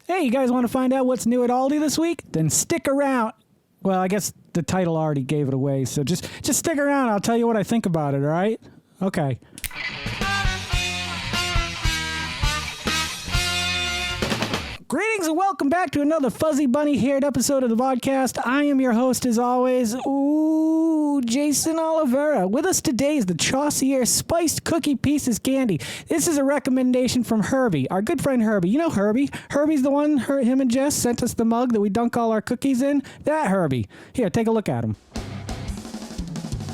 Hey, you guys want to find out what's new at Aldi this week? Then stick around. Well, I guess the title already gave it away, so just stick around. I'll tell you what I think about it, all right? Okay. Greetings and welcome back to another fuzzy bunny-haired episode of the Vodkast. I am your host, as always, Geycen Oliveira. With us today is the Choceur Spiced Cookie Pieces Candy. This is a recommendation from Herbie, our good friend Herbie. You know Herbie? Herbie's the one, him and Jess sent us the mug that we dunk all our cookies in. That Herbie. Here, take a look at him.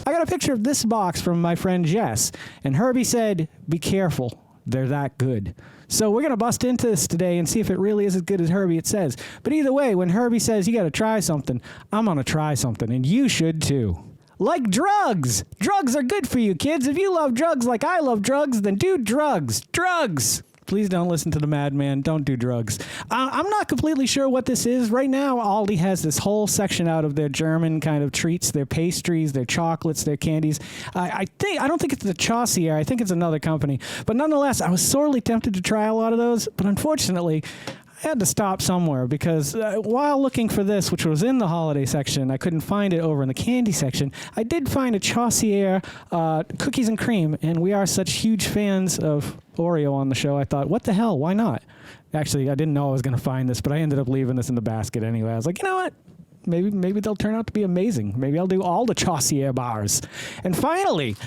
I got a picture of this box from my friend Jess, and Herbie said, be careful, they're that good. So we're going to bust into this today and see if it really is as good as Herbie it says. But either way, when Herbie says you got to try something, I'm going to try something, and you should too. Like drugs. Drugs are good for you, kids. If you love drugs like I love drugs, then do drugs. Drugs. Please don't listen to the madman. Don't do drugs. I'm not completely sure what this is. Right now, Aldi has this whole section out of their German kind of treats, their pastries, their chocolates, their candies. I don't think it's the Choceur. I think it's another company. But nonetheless, I was sorely tempted to try a lot of those. But unfortunately, I had to stop somewhere because while looking for this, which was in the holiday section, I couldn't find it over in the candy section. I did find a Choceur cookies and cream, and we are such huge fans of Oreo on the show. I thought, what the hell? Why not? Actually, I didn't know I was going to find this, but I ended up leaving this in the basket anyway. I was like, you know what? Maybe they'll turn out to be amazing. Maybe I'll do all the Choceur bars. And finally,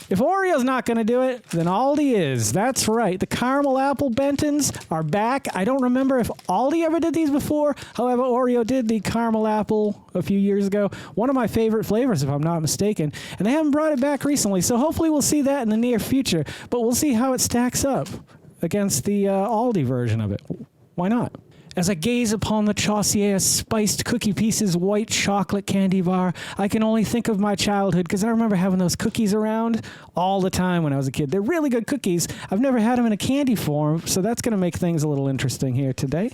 if Oreo's not going to do it, then Aldi is. That's right. The caramel apple Bentons are back. I don't remember if Aldi ever did these before. However, Oreo did the caramel apple a few years ago. One of my favorite flavors, if I'm not mistaken. And they haven't brought it back recently, so hopefully we'll see that in the near future. But we'll see how it stacks up against the Aldi version of it. Why not? As I gaze upon the Choceur Spiced Cookie Pieces white chocolate candy bar, I can only think of my childhood because I remember having those cookies around all the time when I was a kid. They're really good cookies. I've never had them in a candy form, so that's going to make things a little interesting here today.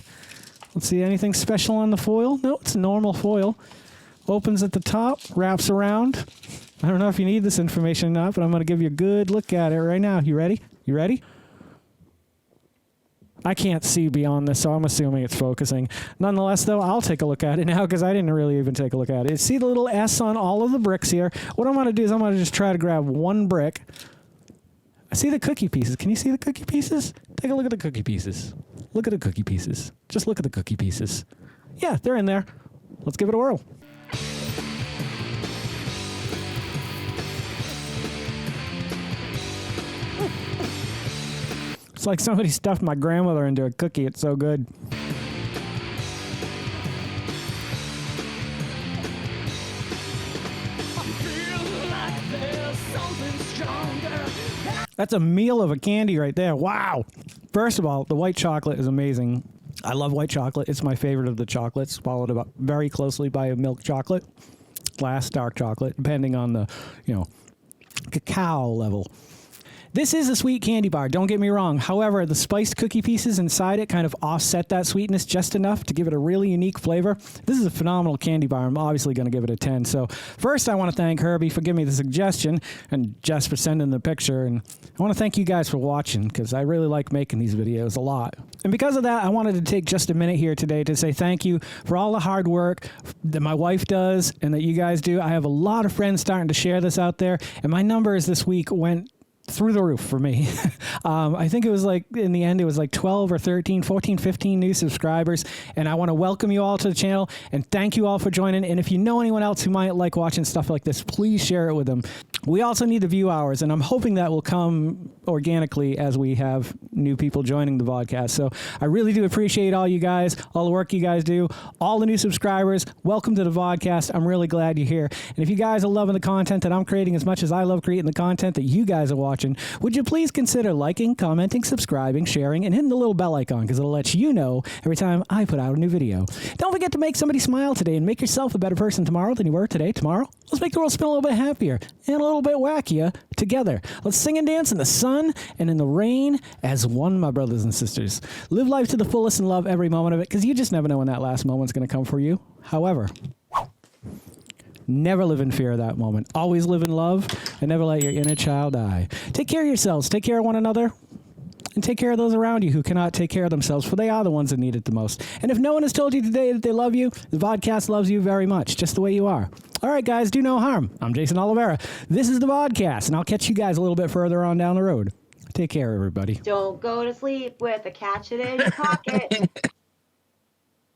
Let's see, anything special on the foil? No, it's a normal foil. Opens at the top, wraps around. I don't know if you need this information or not, but I'm going to give you a good look at it right now. You ready? You ready? I can't see beyond this, so I'm assuming it's focusing. Nonetheless, though, I'll take a look at it now because I didn't really even take a look at it. See the little S on all of the bricks here? What I'm going to do is I'm going to just try to grab one brick. I see the cookie pieces. Can you see the cookie pieces? Take a look at the cookie pieces. Look at the cookie pieces. Just look at the cookie pieces. Yeah, they're in there. Let's give it a whirl. It's like somebody stuffed my grandmother into a cookie. It's so good. That's a meal of a candy right there. Wow. First of all, the white chocolate is amazing. I love white chocolate. It's my favorite of the chocolates, followed up very closely by a milk chocolate, last dark chocolate, depending on the, cacao level. This is a sweet candy bar, don't get me wrong. However, the spiced cookie pieces inside it kind of offset that sweetness just enough to give it a really unique flavor. This is a phenomenal candy bar. I'm obviously going to give it a 10. So first, I want to thank Herbie for giving me the suggestion and Jess for sending the picture. And I want to thank you guys for watching because I really like making these videos a lot. And because of that, I wanted to take just a minute here today to say thank you for all the hard work that my wife does and that you guys do. I have a lot of friends starting to share this out there. And my numbers this week went through the roof for me. I think it was in the end, it was 12 or 13, 14, 15 new subscribers. And I want to welcome you all to the channel and thank you all for joining. And if you know anyone else who might like watching stuff like this, please share it with them. We also need the view hours, and I'm hoping that will come organically as we have new people joining the Vodkast. So I really do appreciate all you guys, all the work you guys do, all the new subscribers. Welcome to the Vodkast. I'm really glad you're here. And if you guys are loving the content that I'm creating as much as I love creating the content that you guys are watching, would you please consider liking, commenting, subscribing, sharing, and hitting the little bell icon because it'll let you know every time I put out a new video. Don't forget to make somebody smile today and make yourself a better person tomorrow than you were today. Tomorrow, let's make the world spin a little bit happier and a little bit wackier together. Let's sing and dance in the sun and in the rain as one, my brothers and sisters. Live life to the fullest and love every moment of it because you just never know when that last moment's going to come for you. However, never live in fear of that moment. Always live in love and never let your inner child die. Take care of yourselves. Take care of one another. and take care of those around you who cannot take care of themselves, for they are the ones that need it the most. And if no one has told you today that they love you, the Vodkast loves you very much, just the way you are. All right, guys, do no harm. I'm Geycen Oliveira. This is the Vodkast, and I'll catch you guys a little bit further on down the road. Take care, everybody. Don't go to sleep with a catch it in your pocket.